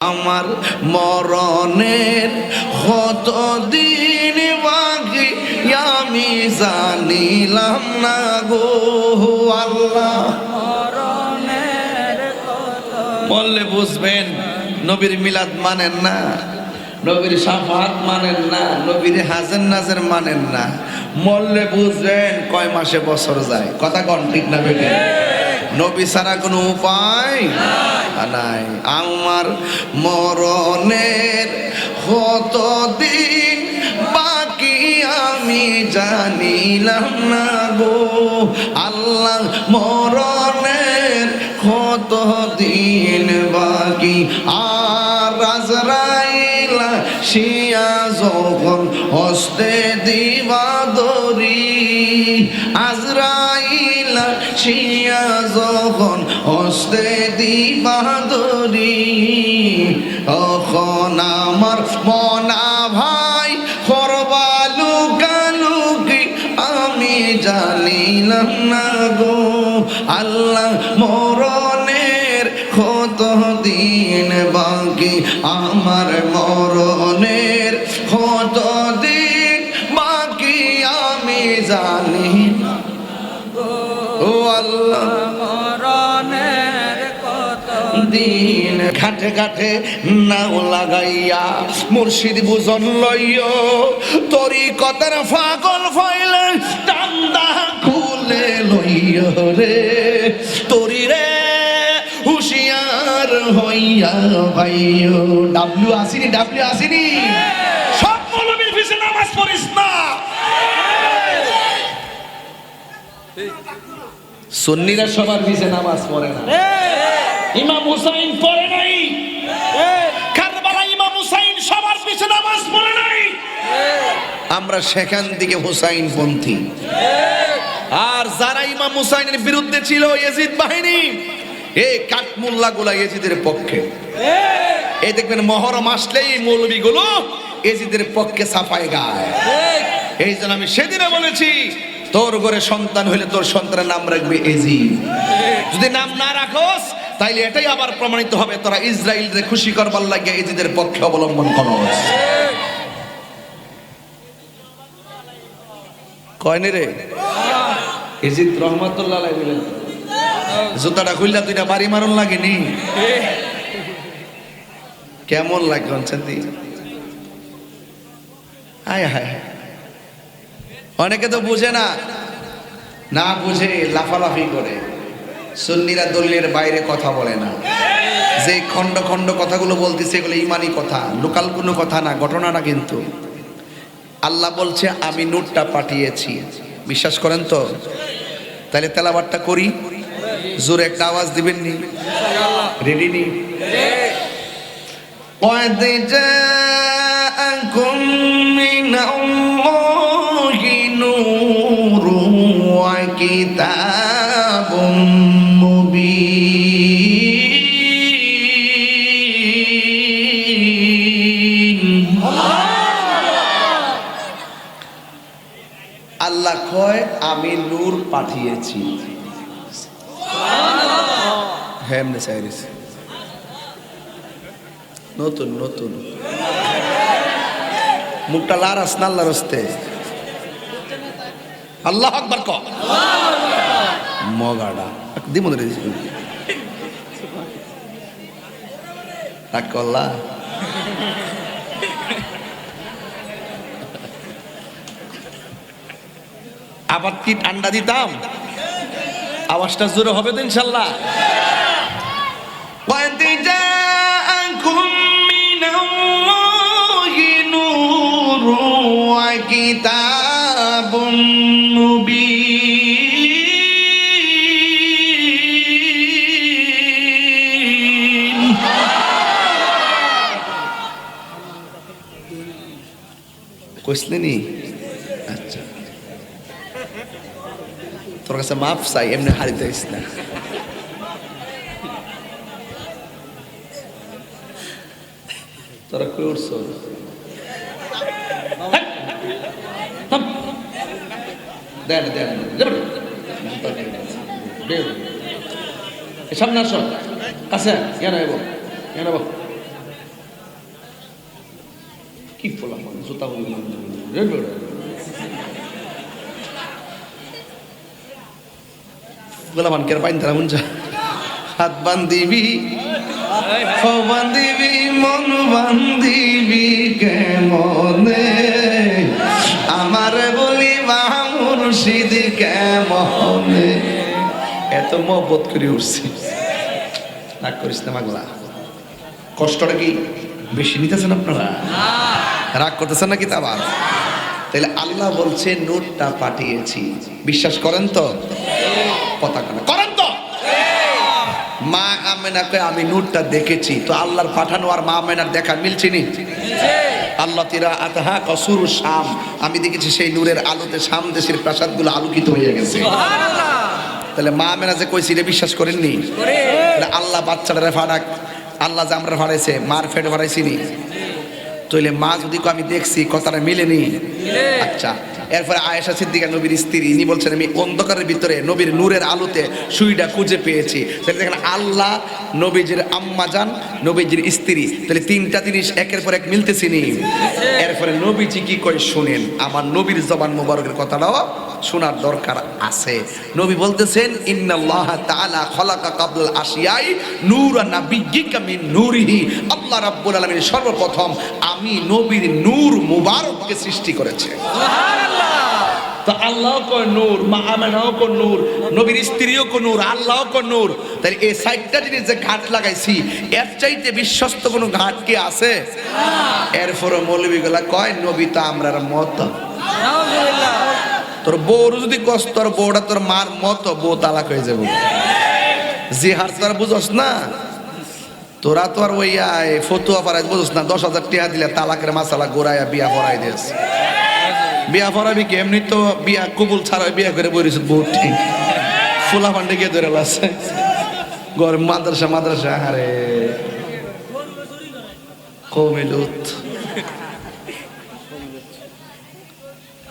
আমার মরণের কতদিন বাকি আমি জানিলাম না গো আল্লাহ। বললে বুঝবেন নবীর মিলাদ মানেন না, নবীর শাফাত মানেন না, নবীর হাজার নাজের মানেন না, মরলে বুঝবেন কয় মাসে বছর যায়। কথা কন ঠিক না বেটে? নবী ছাড়া কোনো উপায় নাই। আমার মরণের কতদিন বাকি আমি জানিলাম না গো আল্লাহ। মরণের কতদিন বাকি আর আজরাইল শিয়া যখন হস্তে দিবা দরি, আজরাইল শিয়া যখন হস্তে দিবা দরি, তখন আমার মনা ভাই করবা লুকালুকি আমি জানিলাম না গো আল্লাহ। মরণের কতদিন বাকি আমার মরণের কতদিন বাকি আমি জানি না ও আল্লাহ। মরণের কতদিন ঘাটে ঘাটে নাও লাগাইয়া মুর্শিদ বুঝন লইও তরিকতের ফাগল ফাইলে টান্দা খুলে লইও রে তরি রে হুশিয়ার হইয়া ভাইও। ডাব্লিউ আসিনি, ডাব্লিউ আসিনি। সব মৌলবীর পিছে নামাজ পড়িস না। সুন্নিরা সবার পিছে নামাজ পড়ে না। ইমাম হুসাইন পড়ে নাই, কারবালা ইমাম হুসাইন সবার পিছে নামাজ পড়ে নাই। আমরা সেখান থেকে হুসাইন পন্থী। আর যারা ইমাম হুসাইনের বিরুদ্ধে ছিল ইয়াজিদ বাহিনী, এই কাঠমুল্লা গুলা ইয়াজিদের পক্ষে। এই দেখবেন মহরম আসলেই মৌলবী গুলো ইয়াজিদের পক্ষে সাফাই গায়। এই জন্য আমি সেদিনে বলেছি তোর ঘরে সন্তান হইলে তোর সন্তানের নাম রাখবে ইয়াজিদ। যদি নাম না রাখোস তাইলে এটাই আবার প্রমাণিত হবে তোরা ইসরায়েলকে খুশি করবার লাগে ইয়াজিদের পক্ষে অবলম্বন করস। কয়নি রে ইয়াজিদ রহমাতুল্লাহ আলাইহি বলেন জুতাটা খুললা দুইটা বাড়ি মারুন লাগেনি? কেমন লাগে অঞ্চন্দি? হায় হায়, অনেকে তো বুঝে না, না বুঝে লাফালাফি করে। সুন্নিরা দলিলের বাইরে কথা বলে না। যে খন্ড খন্ড কথাগুলো বলতেছে এগুলো ইমানি কথা, লোকাল কোনো কথা না, ঘটনা না। কিন্তু আল্লাহ বলছে আমি নূরটা পাঠিয়েছি, বিশ্বাস করেন তো? তাহলে তেলাওয়াতটা করি, জোরে একটা আওয়াজ দিবেন নি? রেডি নি? قد جاءكم من الله نور وكتاب مبين। আল্লাহ কয় আমি নূর পাঠিয়েছি। হেমনে চাইরিস নতুন নতুন মুখটা লারাস না আল্লাহর রাস্তে। আল্লাহু আকবার ক মগাড়া দিমু রে তাকল্লা। আবার কি ঠান্ডা দিতাম, আওয়াজটা জোরে হবে তো ইনশাআল্লাহ। কিতাবুম মুবিন। কইসলেনি? আচ্ছা, তোর কাছে মাফ চাই, এমনি হারিতে হইস না। তোরা কই উঠছ? দেন দেন সামনে আসো, কাছে কেন এব কেন কি বলা মানে জুতা বলি বলা মান কেন পাইন তারা মুঞ্জা হাত বান্ধিবি বান্ধিবি মন বান্ধিবি কেমনে আমার বলি মুর্শিদ কেমনে এত মহব্বত করে উঠছি রাগ করিস না পাগলা কষ্টটা কি বেশি নিতেছেন আপনারা রাগ করতেছেন নাকি তা আবার তাহলে আল্লাহ বলছে নূরটা পাঠিয়েছি বিশ্বাস করেন তো পতাকা করেন তো মা আমেনাকে আমি নূরটা দেখেছি তো আল্লাহর পাঠানো আর মা আমেনার দেখা মিলছে নি আল্লাহ তিরা আতহা কসুর শাম আমি দেখেছি সেই নূরের আলোতে শাম দেশের প্রাসাদগুলো আলোকিত হয়ে গেছে তাহলে মা আমেনা যে কইছি রে বিশ্বাস করেননি আল্লাহ বাচ্চাটারে ফাড়াক আল্লাহ যে আমরা ফাড়াইছে মার ফেটে ফাড়াইছি নি তাহলে মা যদি আমি দেখছি কথাটা মিলেনি আচ্ছা এরপরে আয়েশা সিদ্দিকা নবীর স্ত্রী ইনি বলছেন আমি অন্ধকারের ভিতরে নবীর নূরের আলোতে সুইটা খুঁজে পেয়েছি তাহলে দেখেন আল্লাহ নবীজির আম্মা জান নবীজির স্ত্রী তাহলে তিনটা জিনিস একের পর এক মিলতেছি নি এরপরে নবীজি কি কয় শুনেন আমার নবীর জবান মোবারকের কথাটাও শোনার দরকার আছে নবী বলতেছেন ইন্নাল্লাহ তাআলা খলাকা কাবলাল আশিয়াই নূরান নাবিয়্যিকা মিন নূরিহি আল্লাহ রাব্বুল আলামিন সর্বপ্রথম আমি নবীর নূর মুবারককে সৃষ্টি করেছে সুবহানাল্লাহ তো আল্লাহ কো নূর মা আমেনাও কো নূর নবীর স্ত্রীও কো নূর আল্লাহও কো নূর তাই এই সাইডটা জিনিস যে ঘাট লাগাইছি এর চাইতে বিশ্বস্ত কোনো ঘাট কি আছে না এরপরে মৌলবীগুলা কয় নবী তো আমরার মত আলহামদুলিল্লাহ তোর বউর যদি কষ্ট তোর বউটা তোর মার মতো বউ তালাক হয়ে যাবে যে হার তোর বুঝস না তোরা তো আর ওই ফতুয়া পারাই বুঝস না 10,000 টাকা দিলে তালাকের মাসালা গোড়াইয়া বিয়া পড়াই দিস বিয়া পড়াবি কি এমনি তো বিয়া কবুল ছাড়া বিয়া করে বইরিস বউ ঠিক ফুলা ফান্ডে গিয়ে ধরে লাগছে ঘর মাদ্রাসা হারে কমিলুত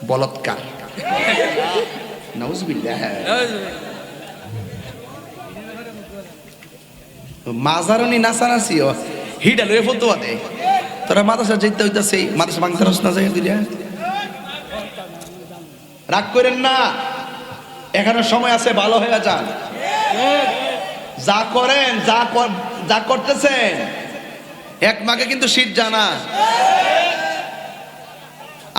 বলৎকার নাউজুবিল্লাহ মাজারনি নাসানাসি হিডা লয়ে ফতোয়া দে তোরা মাদ্রাসা যাইতে হইতাছে মাদ্রাসা ভাঙতারস না যাই দিলা রাগ করেন না এখনো সময় আছে ভালো হয়ে যান যা করেন যা করতেছেন এক মাকে কিন্তু শীত জানা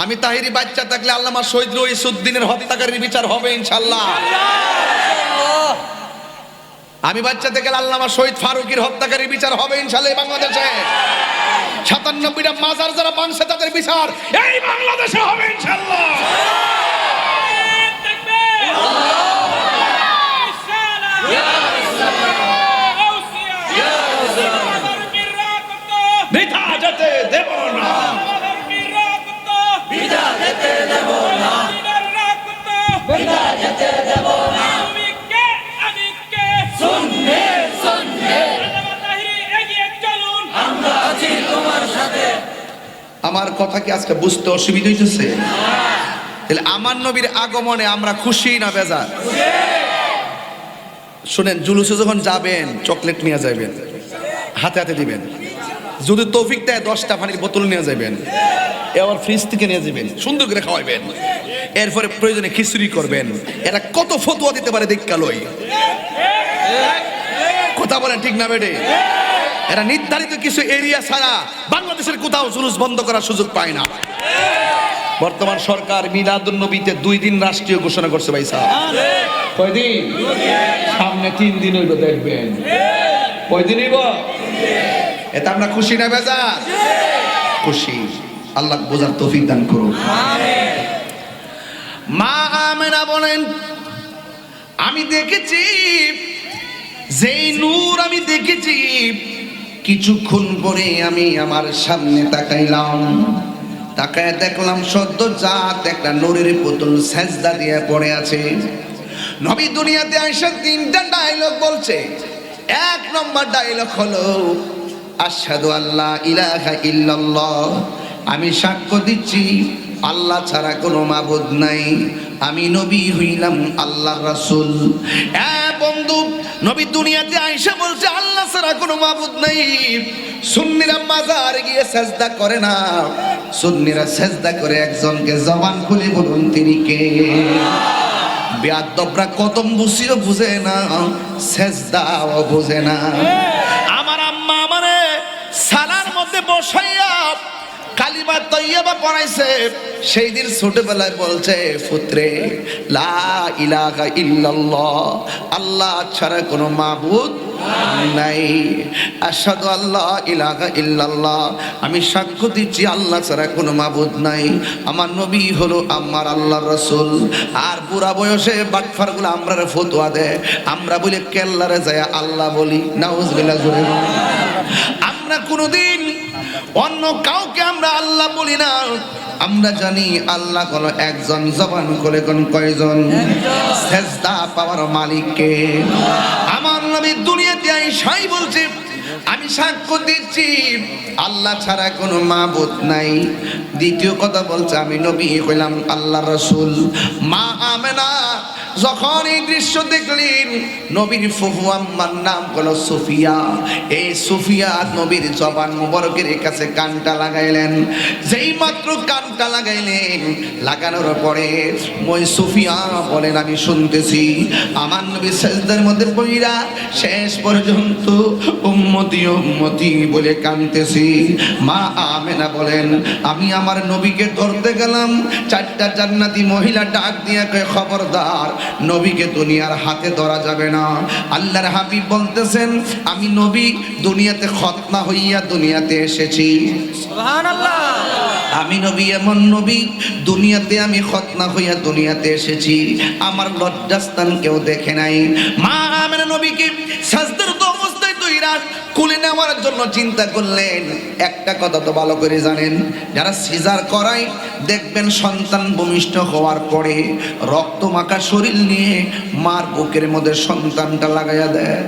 আমি তাহিরি বাচ্চা থাকলে আল্লামা শহীদ রইসুদ্দিনের হত্যাকারীর বিচার হবে ইনশাআল্লাহ আমি বাচ্চা থেকে আল্লামা শহীদ ফারুকীর হত্যাকারীর বিচার হবে ইনশাআল্লাহ বাংলাদেশে 97টা মাজার যারা ভাঙছে তাদের বিচার এই বাংলাদেশে হবে ইনশাআল্লাহ বিধা যেতে দেব না বিধা যেতে দেব না বিধা যেতে দেব না আমি কে শুনবে আল্লামা তাহিরি এগিয়ে চলুন আমরা আছি তোমার সাথে আমার কথা কি আজকে বুঝতে অসুবিধা হইতেছে তাহলে আমার নবীর আগমনে আমরা খুশি না বেজার শুনেন জুলুসে যখন যাবেন চকলেট নিয়ে যাবেন হাতে হাতে দিবেন যদি তৌফিক দেয় 10টা পানির বোতল নিয়ে যাবেন এবার ফ্রিজ থেকে নিয়ে যাবেন সুন্দর করে খাওয়াবেন এরপরে প্রয়োজনে খিচুড়ি করবেন এরা কত ফতোয়া দিতে পারে দেখা লই কথা বলেন ঠিক না বেটে এরা নির্ধারিত কিছু এরিয়া ছাড়া বাংলাদেশের কোথাও জুলুস বন্ধ করার সুযোগ পায় না বর্তমান সরকার মিলাদুন্নবীতে 2 দিন রাষ্ট্রীয় ঘোষণা করছে ভাই সাহেব কয়দিন সামনে 3 দিন হইব দেখবেন কয়দিন হইব এটা আমরা খুশি না বেজার খুশি আল্লাহ বোঝার তৌফিক দান করুন আমিন মা আমেনা বলেন আমি দেখেছি যেই নূর আমি দেখেছি কিছুক্ষণ পরে আমি আমার সামনে তাকাইলাম তাকায় দেখলাম সদ্যজাত একটা নূরের পুতুল সেজদা দিয়ে পড়ে আছে নবী দুনিয়াতে আয়েশা 3টা ডায়লগ বলছে 1 নম্বর ডায়লগ হলো আশহাদু আল্লা ইলাহা ইল্লাল্লাহ আমি সাক্ষ্য দিচ্ছি আল্লাহ ছাড়া কোনো মাবুদ নাই আমি নবী হইলাম আল্লাহর রাসূল বন্ধু নবী দুনিয়াতে আয়েশা বলছে আল্লাহ ছাড়া কোনো মাবুদ নাই সুন্নিরা মাজারে গিয়ে সেজদা করে না, সুন্নিরা সেজদা করে একজনকে। জবান খুলে বলুন তিনি কে? বেয়াদবরা কতম বুঝিও বুঝে না, সেজদাও বুঝে না। আমার আম্মা আমারে সালার মধ্যে বসাইয়া কালিমা তৈয়বা পড়াইছে। সেই দিন ছোটবেলায় বলছে, পুত্রে লা ইলাহা ইল্লাল্লাহ, আল্লাহ ছাড়া কোনো মাবুদ নাই। আশহাদু আল্লা ইলাহা ইল্লাল্লাহ, আমি সাক্ষ্য দিচ্ছি আল্লাহ ছাড়া কোনো মাবুদ নাই। আমার নবী হলো আমার আল্লাহর রাসূল। আর বুড়া বয়সে বাটফারগুলো আমরা ফতোয়া দেয়, আমরা বলি কেল্লারে যায় আল্লাহ বলি। নাউজুবিল্লাহ জোরে। আমরা কোনোদিন অন্য কাউকে আমরা আল্লাহ বলি না। আমরা জানি আল্লাহ হলো একজন। জবান খুলে কোন কয়জন? সেজদা পাওয়ার মালিক কে? আমার নবী দুনিয়াতে আইসাই বলছে, আমি সাক্ষ্য দিচ্ছি আল্লাহ ছাড়া কোনো মাবুদ নাই। দ্বিতীয় কথা বলছে, আমি নবী হইলাম আল্লাহর রাসূল। মা আমেনা যখন এই দৃশ্য দেখলেন, নবীর ফুফু আম্মার নাম হলো সুফিয়া। এই সুফিয়া নবীর জবান মুবারকের কাছে কানটা লাগাইলেন। যেই মাত্র কানটা লাগাইলেন, লাগানোর পরে মই সুফিয়া বলেন, আমি শুনতেছি আমার নবী সেজদার মধ্যে পড়িরা শেষ পর্যন্ত উম্মতি উম্মতি বলে কাঁদতেছি। মা আমেনা বলেন, আমি আমার নবীকে ধরতে গেলাম, চারটা জান্নাতি মহিলা ডাক দিয়ে কয়, খবরদার, নবীকে দুনিয়ার হাতে ধরা যাবে না। আল্লাহর হাবিব বলতেছেন, আমি নবী দুনিয়াতে খতনা হইয়া দুনিয়াতে এসেছি। সুবহানাল্লাহ। আমি নবী এমন নবী, দুনিয়াতে আমি খতনা হইয়া দুনিয়াতে এসেছি। আমার লজ্জাস্থান কেউ দেখে নাই। মা আমেনা নবীকে সাজদার অবস্থায় তৈরা কোলে নেওয়ার জন্য চিন্তা করলেন। একটা কথা তো ভালো করে জানেন, যারা সিজার করায় দেখবেন সন্তান ভূমিষ্ঠ হওয়ার পরে রক্ত মাখা শরীর নিয়ে মার বুকের মধ্যে সন্তানটা লাগাইয়া দেয়।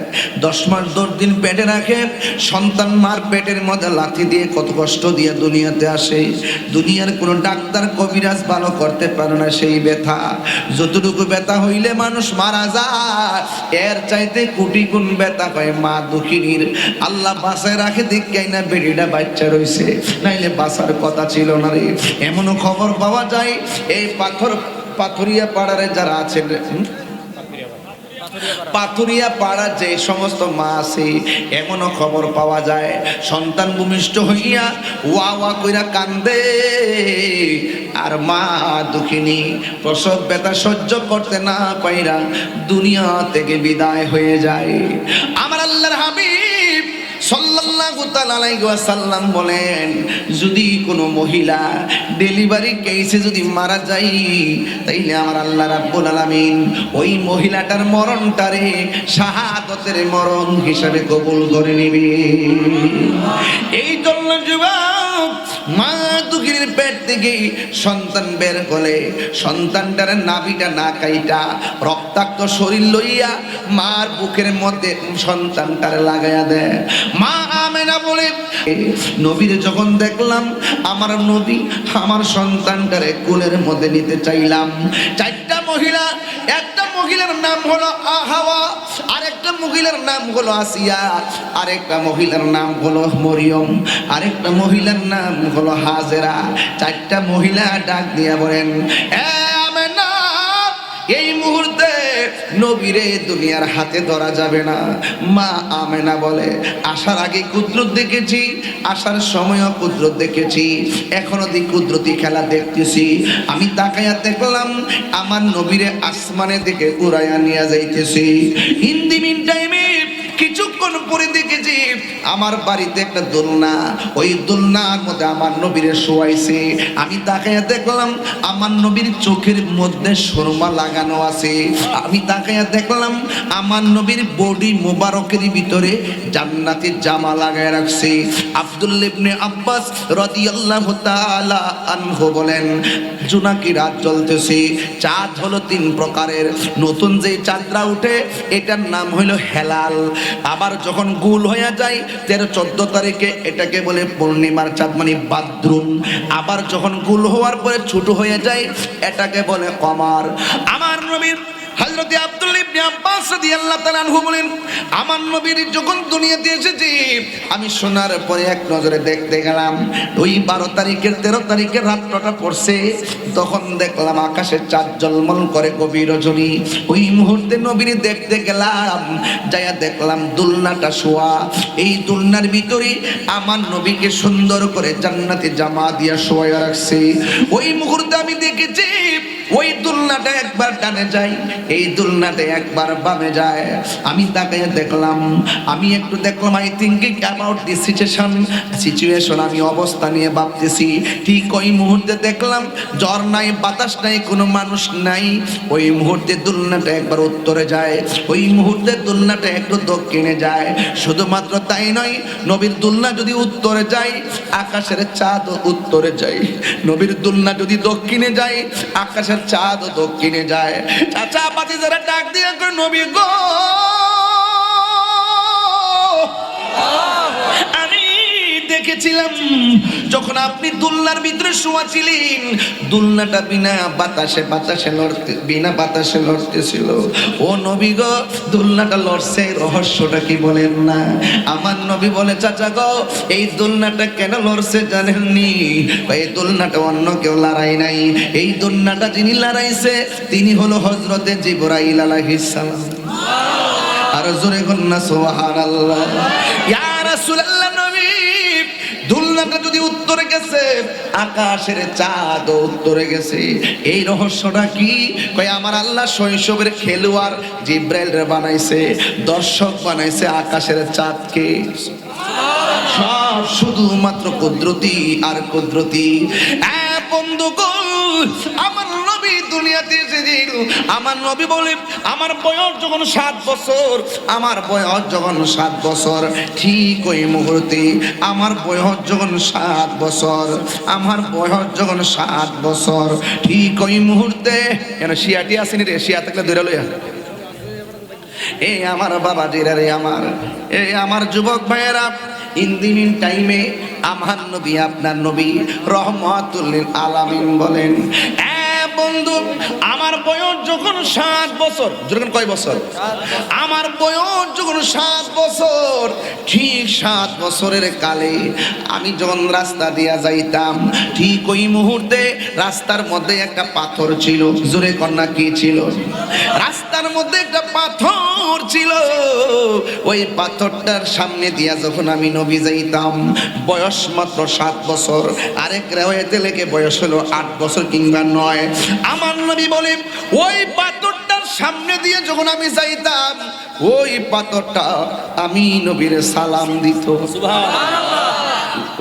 10 মাস 10 দিন পেটে রাখে সন্তান, মার পেটের মধ্যে লাথি দিয়ে কত কষ্ট দিয়ে দুনিয়াতে আসে। দুনিয়ার কোনো ডাক্তার কবিরাজ ভালো করতে পারে না সেই ব্যথা। যতটুকু ব্যথা হইলে মানুষ মারা যায়, এর চাইতে কোটি গুণ ব্যথা পায় মা দুঃখিনীর। আল্লাহ বাসায় রাখে দেখাই না বেডিটা বাচ্চা রয়েছে, নাইলে বাসার কথা ছিল না রে। এমনও খবর পাওয়া যায়, এই পাথরিয়া পাড়ারে যারা আছেন, পাথুরিয়া পাড়া যে সমস্ত মা আছে, এমনও খবর পাওয়া যায় সন্তান ভূমিষ্ঠ হইয়া ওয়া ওয়া কইরা কান্দে, আর মা দুঃখিনী প্রসব ব্যথা সহ্য করতে না পাইরা দুনিয়া থেকে বিদায় হয়ে যায়। আমার আল্লাহর হাবিব সাল্লাল্লাহু তাআলা আলাইহি ওয়াসাল্লাম বলেন, যদি কোনো মহিলা ডেলিভারি কেসে যদি মারা যায়, তাইলে আমার আল্লাহ রাব্বুল আলামিন ওই মহিলাটার মরণটারে শাহাদাতের মরণ হিসাবে কবুল করে নেবে। এই জন্য যুবক, মা দুঃখিনীর পেট থেকে সন্তান বের করে সন্তানটার নাভিটা না কাইটা রক্তাক্ত শরীর লইয়া মার বুকের মধ্যে সন্তানটার লাগাইয়া দেয়। মা আমেনা বলে, নবীর যখন দেখলাম, আমার নবী আমার সন্তানটারে কোলের মধ্যে নিতে চাইলাম। 4টা মহিলা, একটা মহিলার নাম হলো হাওয়া, আরেকটা মহিলার নাম হলো আসিয়া, আরেকটা মহিলার নাম হলো মরিয়ম, আরেকটা মহিলার নাম হলো হাজেরা। 4টা মহিলা ডাক দিয়া বলেন, আমেনা, এই মুহূর্তে নবীরে দুনিয়ার হাতে ধরা যাবে না। মা আমেনা বলে, আসার আগে কুদরত দেখেছি, আসার সময়ও কুদরত দেখেছি, এখনো কুদরতি খেলা দেখতেছি। আমি তাকাইয়া দেখলাম আমার নবীরে আসমানে দিকে উড়াইয়া নিয়ে যাইতেছি। হিন্দি মিন টাইমে কিছুক্ষণ পরে দেখেছি আমার বাড়িতে একটা দোলনা, ওই দোলনার মধ্যে আমার নবীরে শোয়াইছে। আমি তাকাইয়া দেখলাম আমার নবীর চোখের মধ্যে সুরমা লাগানো আছে। আমি তাকাইয়া দেখলাম আমার নবীর বডি মোবারকের ভিতরে জান্নাতের জামা লাগায় রাখছে। আব্দুল্লাহ ইবনে আব্বাস রাদিয়াল্লাহু তাআলা আনহু বলেন, জোনাকি রাত জ্বলতেছে, চাঁদ হলো 3 প্রকারের। নতুন যে চাঁদরা উঠে এটার নাম হইল হেলাল। আবার যখন গুল হয়ে যায় 13-14 তারিখে এটাকে বলে পূর্ণিমার চাঁদ, মানে বাদরুন। আবার যখন গুল হওয়ার পরে ছোট হয়ে যায় এটাকে বলে কমার। আমার নবীর হযরত আব্দুল্লাহ ইবনে আব্বাস রাদিয়াল্লাহু তাআলা আনহু বলেন, আমার নবীর যখন দুনিয়াতে এসেছে আমি শোনার পরে এক নজরে দেখতে গেলাম, ওই 12 তারিখের 13 তারিখের রাতটা পড়ছে, তখন দেখলাম আকাশে চাঁদ ঝলমল করে গভীর রজনী। ওই মুহূর্তে নবীর দেখতে গেলাম, যায়া দেখলাম দুলনাটা শোয়া, এই দুলনার ভিতরে আমার নবীকে সুন্দর করে জান্নাতে জামা দিয়া শোয়া রাখছে। ওই মুহূর্তে আমি দেখেছি ওই দুলনাটা একবার ডানে যায়, এই দুলনাটা একবার বামে যায়। আমি তাকায় দেখলাম, আমি একটু দেখলাম I thinking about this situation, আমি অবস্থা নিয়ে ভাবতেছি। ঠিক ওই মুহূর্তে দেখলাম জ্বর নাই, বাতাস নাই, কোনো মানুষ নাই। ওই মুহূর্তে দুলনাটা একবার উত্তরে যায়, ওই মুহূর্তে দুলনাটা একটু দক্ষিণে যায়। শুধুমাত্র তাই নয়, নবীর দুলনা যদি উত্তরে যায় আকাশের চাঁদ উত্তরে যায়, নবীর দুলনা যদি দক্ষিণে যায় আকাশের চাঁদ দক্ষিণে যায়। চাচা পাতি যারা ডাক দিয়ে করে, নবী গো আমি দেখেছিলাম যখন আপনি দুলনার ভিতরে শোয়া ছিলেন, দুলনাটা বিনা বাতাসে লড়তেছিল। ও নবী গো দুলনাটা লড়ছে, রহস্যটা কি বলেন না? আমার নবী বলে, চাচা গো এই দুলনাটা কেন লড়ছে জানেননি? এই দুলনাটা অন্য কেউ লড়াই নাই, এই দুলনাটা যিনি লড়াইছে তিনি হলো হযরতে জিবরাইল আলাইহিস সালাম। আর জোরে কন্না সুবহানাল্লাহ। ইয়া রাসূলুল্লাহ, নবী দুলনাটা যদি উত্তরে গেছে আকাশের চাঁদ উত্তরে গেছে, এই রহস্যটা কি? কয় আমার আল্লাহ শৈশবের খেলোয়াড় জিবরাইল রে বানাইছে, দর্শক বানাইছে আকাশের চাঁদকে। সব শুধুমাত্র কুদরতি আর কুদরতি। বন্ধুগণ, আমার নবী দুনিয়াতে এসেছিল, আমার নবী বলে আমার বয়স যখন 7 বছর, আমার বয়স যখন 7 বছর, ঠিক ওই মুহূর্তে আমার বয়স যখন 7 বছর, আমার বয়স যখন 7 বছর, ঠিক ওই মুহূর্তে কেন শিয়াটি আসেনি রে, শিয়া থাকলে ধরে লইয়া এই আমার বাবাজিরা রে, আমার যুবক ভাইয়েরা, ইন টাইমে আমার নবী আপনার নবী রহমাতুল লিল আলামিন বলেন, বন্ধু আমার বয়স যখন 7 বছর, যখন কয় বছর? আমার বয়স যখন 7 বছর, ঠিক 7 বছরের কালে আমি যখন রাস্তা দিয়া যাইতাম, ঠিক ওই মুহূর্তে রাস্তার মধ্যে একটা পাথর ছিল। জোরে কন্যা কি ছিল? রাস্তার মধ্যে একটা পাথর ছিল। ওই পাথরটার সামনে দিয়া যখন আমি নবী যাইতাম, বয়স মাত্র 7 বছর, আরেক রেওয়ায়েতে লেখে বয়স হলো 8 বছর কিংবা 9। আমার নবী বলে ওই পাথরটার সামনে দিয়ে যখন আমি যাইতাম, ওই পাথরটা আমি নবীর সালাম দিত। সুবহানাল্লাহ।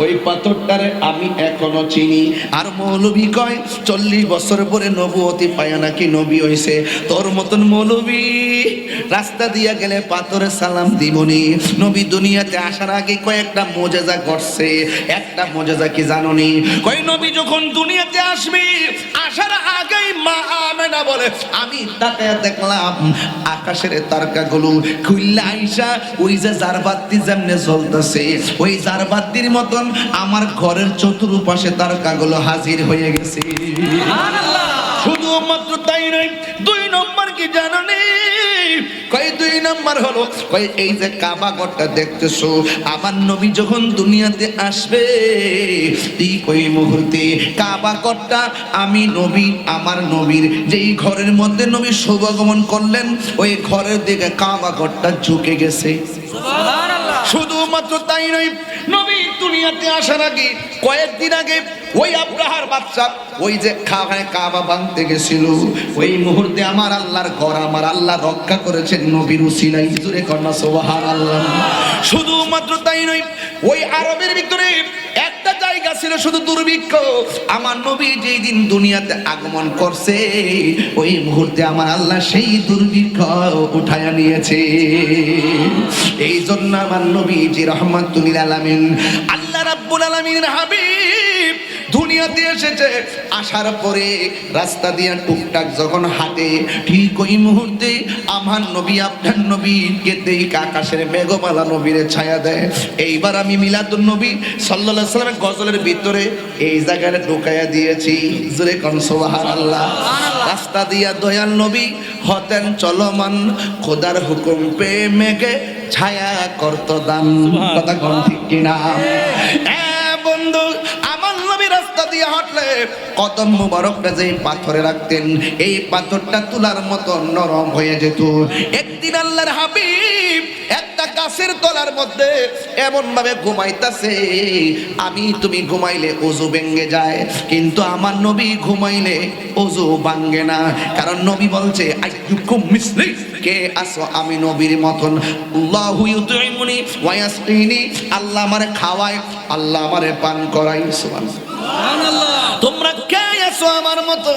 ওই পাথরটারে আমি এখনো চিনি। আর মৌলবী কয় 40 বছর পরে নবুয়তি পায় নাকি নবী হইছে। তোর মতন মৌলবী রাস্তা দিয়া গেলে পাথরে সালাম দিবনি। নবী দুনিয়াতে আসার আগে কয়েকটা মুজিজা ঘটছে। একটা মুজিজা কি জানোনি? কয় নবী যখন দুনিয়াতে আসবে, আসার আগেই মা আমেনা বলে আমি তাকায়া দেখলাম আকাশের তারকাগুলো খুললা আইসা ওই যে জারবাতি যেমনে জ্বলতেছে, ওই জারবাতির মতন আমার ঘরের চতুর্পাশে তারকাগুলো হাজির হয়ে গেছে। সুবহানাল্লাহ। শুধুমাত্র তাই নয়, 2 নম্বর কি জানোনি? কয় 2 নম্বর হলো কয় এই যে কাবা ঘরটা দেখতেছো, আমার নবী যখন দুনিয়াতে আসবে ঠিক ওই মুহূর্তে কাবা ঘরটা আমি নবী, আমার নবীর যেই ঘরের মধ্যে নবী শুভাগমন করলেন, ওই ঘরের দিকে কাবা ঘরটা ঝুঁকে গেছে। সুবহানাল্লাহ। শুধুমাত্র তাই নয়, নবী দুনিয়াতে আসার আগে কয়েকদিন আগে ওই আব্রাহার বাচ্চা ওই যে কাবা ভাঙতে গেছিল, ওই মুহূর্তে আমার আল্লাহর ঘর আমার আল্লাহ রক্ষা করেছেন নবীর উসিলায়। জোরে কন্যা সুবহানাল্লাহ। শুধুমাত্র তাই নয়, ওই আরবের ভিতরে একটা জায়গা ছিল শুধু দুর্ভিক্ষ। আমার নবী যেই দিন দুনিয়াতে আগমন করছে, ওই মুহূর্তে আমার আল্লাহ সেই দুর্ভিক্ষ উঠায়া নিয়েছে। এই জন্য আমার নবী জি রহমাতুল লিল আলামিন, আল্লাহ রাব্বুল আলামিনের হাবিব দুনিয়া দুনিয়াতে এসেছে। আসার পরে রাস্তা দিয়ে টুকটাক যখন হাঁটে, ঠিক ওই মুহূর্তে আমার নবী আপনার নবীকে দেখে আকাশের মেঘমালা নবীরে ছায়া দেয়। এইবার আমি মিলাদুন নবী সাল্লাল্লাহু আলাইহি ওয়াসাল্লামের গজলের ভিতরে এই জায়গাটা ঢুকাইয়া দিয়েছি। জোরে কোন সুবহানাল্লাহ। রাস্তা দিয়া দয়াল নবী হতেন চলমান, খোদার হুকুম পেয়ে মেঘে ছায়া করত দান। কথা কোন ঠিক কিনা? বন্ধু, আমার নবী রাস্তা দিয়ে হাঁটলে কদম মুবারকটা যে পাথরে রাখতেন, এই পাথরটা তুলার মতো নরম হয়ে যেত। একদিন আল্লাহর হাবিব একটা গাছের তলার মধ্যে এমন ভাবে ঘুমাইতেছে, আমি তুমি ঘুমাইলে ওযু ভেঙে যায়, কিন্তু আমার নবী ঘুমাইলে ওযু ভাঙে না। কারণ নবী বলছে আইয়ুকুম মিসলি, কে আসো আমি নবীর মতন। আল্লাহু ইউতইমুনি ওয়া ইয়াসকিনি, আল্লাহ আমারে খাওয়ায়, আল্লাহ আমারে পান করায়। সুবহানাল্লাহ। তোমরা কে আছো আমার মতো?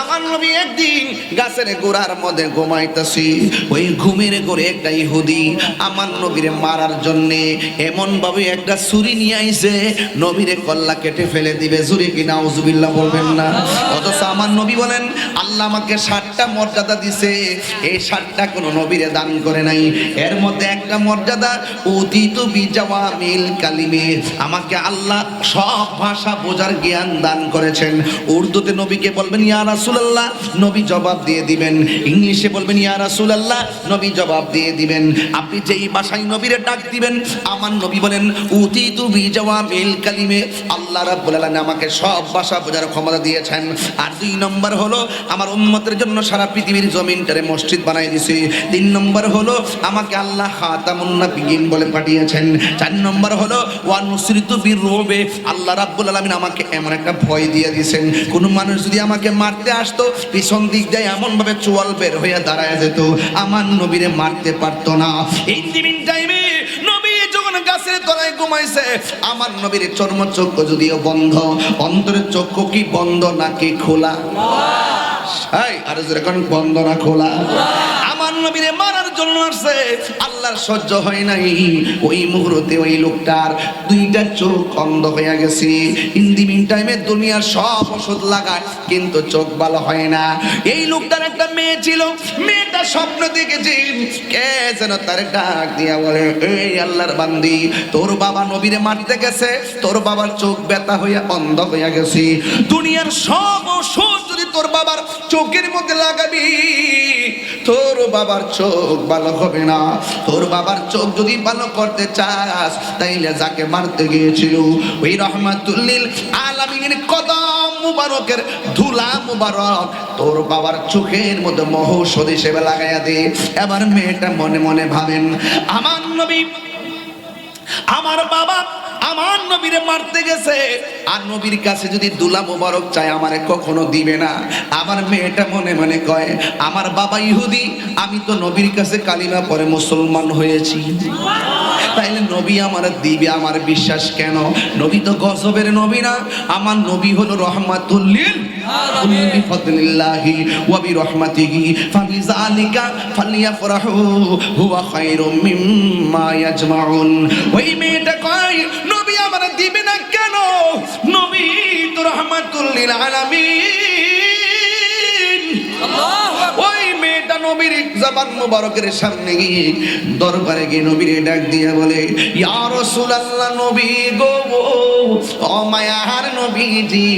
আমার নবী একদিন গাছের গোড়ার মধ্যে ঘুমাইতেছি, ওই ঘুমের ঘরে একটা ইহুদি আমার নবীরে মারার জন্য এমন ভাবে একটা ছুরি নিয়ে আইছে, নবীরে কল্লা কেটে ফেলে দিবে। জুরে কি নাউজুবিল্লাহ বলবেন না? অথচ আমার নবী বলেন আল্লাহ আমাকে 7টা মর্যাদা দিছে, এই 7টা কোনো নবীরে দান করে নাই। এর মধ্যে একটা মর্যাদা উতিতু বিজাওয়ামিল কালিমে, আমাকে আল্লাহ সব ভাষা বোঝার জ্ঞান দান করেছেন। উর্দুতে নবীকে বলবেন ইয়া রাসূলুল্লাহ, নবী জবাব দিয়ে দিবেন। ইংলিশে বলবেন ইয়া রাসূলুল্লাহ, নবী জবাব দিয়ে দিবেন। আপনি যেই ভাষায় নবীরে ডাক দিবেন, আমার নবী বলেন উতিতু বিজাওয়ামিল কালিমে, আল্লাহ রাব্বুল আলামিন আমাকে সব ভাষা বোঝার ক্ষমতা দিয়েছেন। আর 2 নম্বর হলো আমার উম্মতের জন্য সারা পৃথিবীর জমিনটারে মসজিদ বানাই দিয়েছে। 3 নম্বর হলো আমাকে আল্লাহ খাতামুন নবিয়্যিন বলে পাঠিয়েছেন। 4 নম্বর হলো ওয়া নুসরিতু বিররুবে, আল্লাহ রাব্বুল আলামিন আমাকে এমন একটা ভয় দিয়ে দিয়েছেন, কোন মানুষ যদি আমাকে মারতে আসতো পিছন দিক দিয়ে এমন ভাবে চোয়াল বের হয়ে দাঁড়ায় যেত, আমার নবীরে মারতে পারতো না। এই তিন টাইমে নবী যখন গাছের তলায় ঘুমাইছে, আমার নবীর চর্মচক্ষু যদিও বন্ধ, অন্তরের চক্ষু কি বন্ধ নাকি খোলা? আর যখন বন্ধ না খোলা, আমার নবীরে মারার জন্য আসছে, আল্লাহর সহ্য হয় নাই। ওই মুহূর্তে ওই লোকটার 2টা চোখ অন্ধ হয়ে গেছে। ইন দি মিন টাইমে দুনিয়ার সব ওষুধ লাগায়, কিন্তু চোখ ভালো হয় না। এই লোকটার একটা মেয়ে ছিল, মেয়েটা স্বপ্ন দেখেছে, কে যেন তার ডাক দিয়া বলে এই আল্লাহর বান্দি, তোর বাবা নবীরে মারতে গেছে, তোর বাবার চোখ ব্যথা হইয়া অন্ধ হইয়া গেছে। দুনিয়ার সব ওষুধ যদি তোর বাবার চোখের মধ্যে লাগাবি, তোর বাবার চোখ ভালো হবে না। তোর বাবার চোখ যদি ভালো করতে চাস, তাইলে যাকে মারতে গিয়েছিল ওই রহমাতুল লিল আলামিনের কদম মুবারকের ধুলা মুবারক তোর বাবার চোখের মধ্যে মহৌষধ হিসেবে লাগাইয়া দে। এবার মেয়েটা মনে মনে ভাবেন, আমার নবী, আমার বাবা আমার নবীরে মারতে গেছে, আর নবীর কাছে যদি দুলা মোবারক চায় আমারে কখনো দিবে না। আমার মেয়েটা মনে মনে কয়, আমার বাবা ইহুদি, আমি তো নবীর কাছে কালিমা পড়ে মুসলমান হয়েছি, তাইলে নবী আমার দিবে, আমার বিশ্বাস কেন? নবী তো গজবের নবী না, আমার নবী হলো রহমাতুল লিল আলামিন। বিফাদলিল্লাহি ওয়া বিরহমাতিহি ফাবিযালিকা ফালইফরাহু হুয়া খায়রুম মিম্মা ইয়াজমাউন। ওই মেয়েটা কয় নবী আমার দিবে না কেন? নবী তো রহমাতুল লিল আলামিন। আল্লাহু আকবার। ওই মেয়েটা নবীর জবান মুবারকের সামনে গিয়ে দরবারে গিয়ে নবীর ডাক দিয়ে বলে, ইয়া রাসূলুল্লাহ, নবী গো, ও মায়ার নবীজি,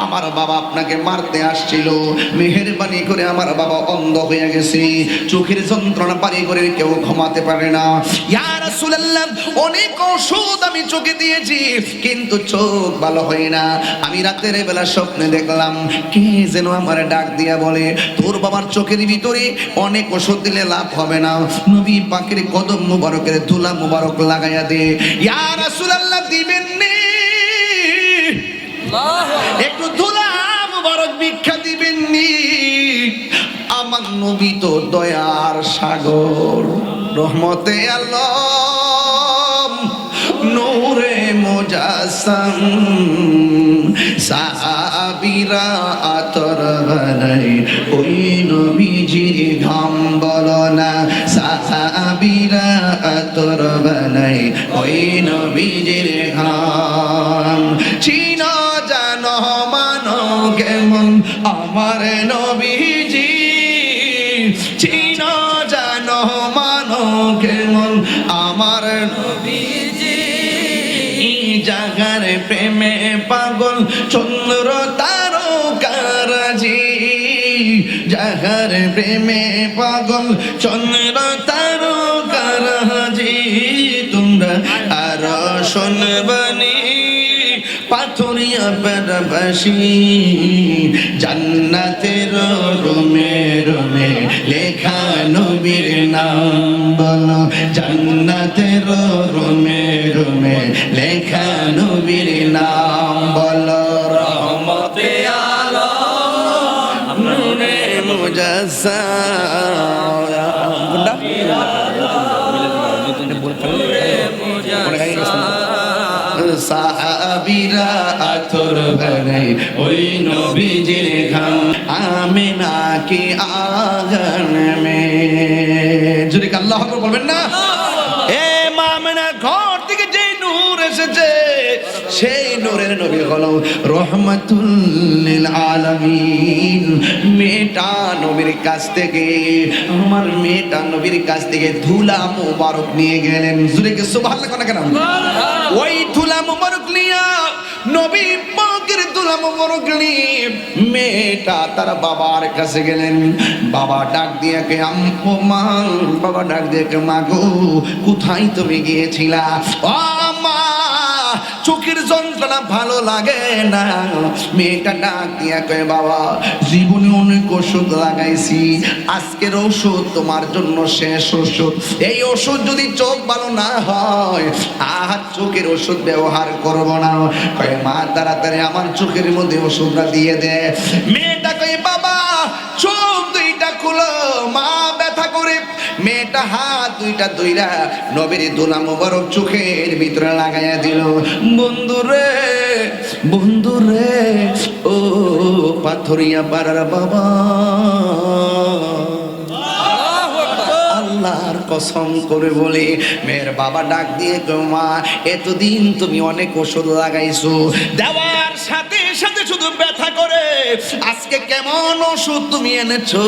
আমার বাবা আপনাকে মারতে আসছিল, মেহেরবানি করে আমার বাবা অন্ধ হয়ে গেছে, চোখের যন্ত্রণা পারি করে কেউ ঘুমাতে পারে না। ইয়া রাসূলুল্লাহ, অনেক ওষুধ আমি চোখে দিয়েছি, কিন্তু চোখ ভালো হয় না। আমি রাতের বেলা স্বপ্নে দেখলাম কে যেন আমার ডাক দিয়া বলে, তোর বাবার চোখের ভিতরে অনেক ওষুধ দিলে লাভ হবে না, নবী পাকের কদম মুবারকের ধুলা মুবারক লাগাইয়া দে। ইয়া রাসূলুল্লাহ, দিবেন নি? একটু ধুলা মুবারক ভিক্ষা দিবেন নি? আমার নবী তো দয়ার সাগর, রহমতে আলম, নূরে মুজাসসাম, সাহাবীরা আতর বানাই ওই নবীজির ঘাম বলো না, সাহাবীরা আতর বানাই ওই নবীজির ঘাম। চিনো জানো আমার নবীজি চিনো জানো মানো কেমন আমার নবীজি জাগার প্রেমে পাগল চন্দ্র তারকারাজি জাগার প্রেমে পাগল চন্দ্র তারকারাজি তোমরা আর শুনবানি পাথরিয়া বেড়াবাসী জান্নাতের রুমে রুমে লেখা নবীর নাম বলো জান্নাতের রুমে রুমে লেখা নবীর নাম বলো রহমতে আলম নূরে সাহাবীরা আতর বানাই ওই নবীজির ঘাম আমিনা কি আঁগন মে যদি আল্লাহু আকবার বলবেন না এ মামিনা ঘর থেকে যে নূর এসেছে সেই নূরের নবী হলো রহমাতুল লিল আলামিন মেয়েটা নবীর কাছ থেকে আমার মেয়েটা নবীর কাছ থেকে ধুলা মোবারক নিয়ে গেলেন জুরে কি সুবহানাল্লাহ কোন কেন ওই ধুলা মোবারক নিয়া নবী পাকের ধুলা মোবারক নিয়ে মেয়েটা তার বাবার কাছে গেলেন বাবা ডাক দিয়ে কে আম্মু মা বাবা ডাক দিয়ে কে মা গো কোথায় তুমি গিয়েছিলা ও মা চোখের যন্ত্রণা ভালো লাগে না মেয়েটা ডাক দিয়া কয় বাবা জীবনে অনেক ওষুধ লাগাইছি আজকের ওষুধ তোমার জন্য শেষ ওষুধ এই ওষুধ যদি চোখ ভালো না হয় আর চোখের ওষুধ ব্যবহার করব না কয় মা তাড়াতাড়ি আমার চোখের মধ্যে ওষুধটা দিয়ে দে মেয়েটা কয় বাবা চোখ দুইটা খুলো মা ব্যথা করে মেয়েটা হাত দুইটা ধইরা নবীর দোলা মোবারক চোখের ভিতরে লাগাইয়া দিল বন্ধুরে বন্ধুরে ও পাথরিয়া পাড়ার বাবা আল্লাহর কসম করে বলে মেয়ের বাবা ডাক দিয়ে মা এতদিন তুমি অনেক ওষুধ লাগাইছো দেওয়ার সাথে সাথে শুধু ব্যথা করে আজকে কেমন ওষুধ তুমি এনেছো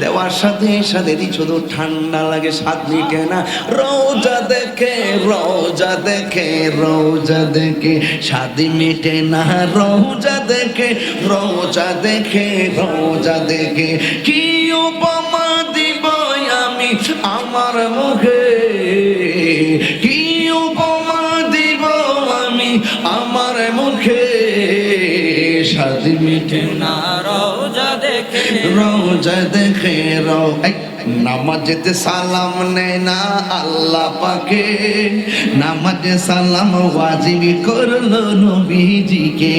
দেওয়ার সাথে সাথে শুধু ঠান্ডা লাগে স্বাদ মিটে না রোজা দেখে রোজা দেখে রোজা দেখে স্বাদ মিটে না রোজা দেখে রোজা দেখে রোজা দেখে কি উপমা দিব আমি আমার মুখে কি উপমা দিব আমি আমার মুখে স্বাদ মিটে না রোজা দেখে রোজা দেখে নামাজেতে সালাম নেয় না আল্লাহ পাকে নামাজে সালাম ওয়াজিবি করলো নবীজিকে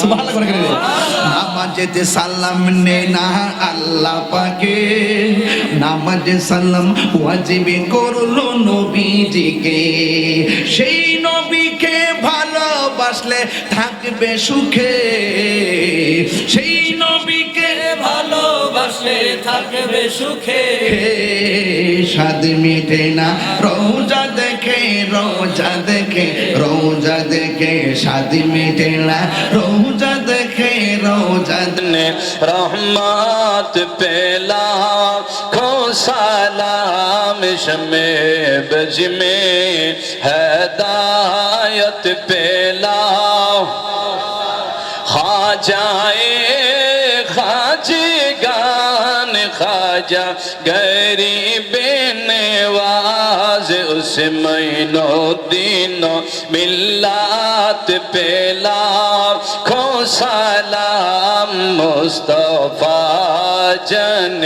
সুবহানাল্লাহ করে নামাজেতে সালাম নেয় না আল্লাহ পাকে নামাজে সালাম ওয়াজিবি করলো নবীজিকে সেই নবীকে ভালোবাসলে থাকবে সুখে সেই নবীকে ভালোবাসলে থাকবে সুখে স্বাদ মিটে না রোজা দেখে রোজা দেখে রোজা দেখে স্বাদ মিটে না রোজা দেখে রোজা ने रहमत पेला खो सलाम शमे बज में हदायत पेला खाजाए खाजगान खाजा गरीब नवाज उस महीनो दिनो मिल्लात पेला खो सलाम मुस्तफा जन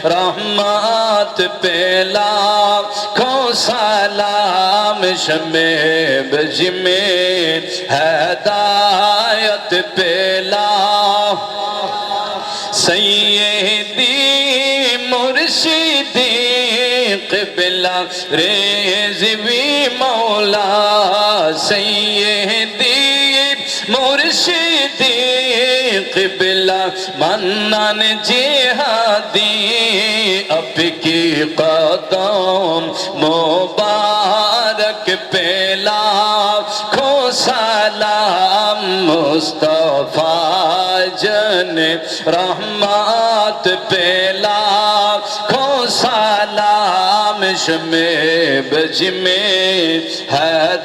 रहमत पेला खो सलाम शमे बज में हदायत पेला सैयदी मुर्शिदी क़िबला रिज़वी मौला सैयदी मुर्शिदी क़िबला मन्नान जिहादी आपकी कदम मुबारक पेला खो सलाम मुस्तफा साजन रहमत पेला खो सलाम शमे बज में है